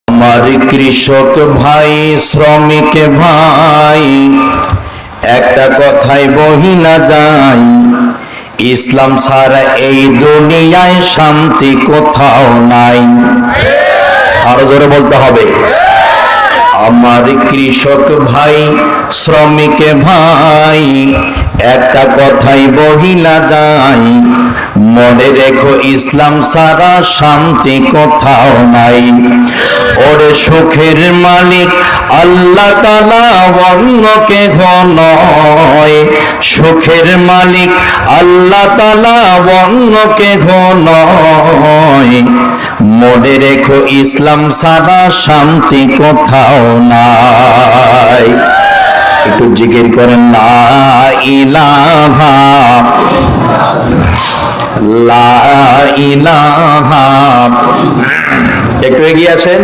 আমার কৃষক ভাই, শ্রমিক ভাই, একটা কথাই বহি না যায়, ইসলাম ছাড়া এই দুনিয়ায় শান্তি কোথাও নাই। আরো জোরে বলতে হবে। আমার কৃষক ভাই, শ্রমিক ভাই, একটা কথাই বহিলা যায়, মনে রেখো ইসলাম ছাড়া শান্তি কোথাও নাই। ওরে সুখের মালিক আল্লাহ তাআলা, অন্য কেহ নয়। সুখের মালিক আল্লাহ তাআলা, অন্য কেহ নয়। মনে রেখো ইসলাম ছাড়া শান্তি কোথাও নাই। একটু জিকির করেন, লা ইলাহা লা ইলাহা। একটু এগিয়ে আসেন।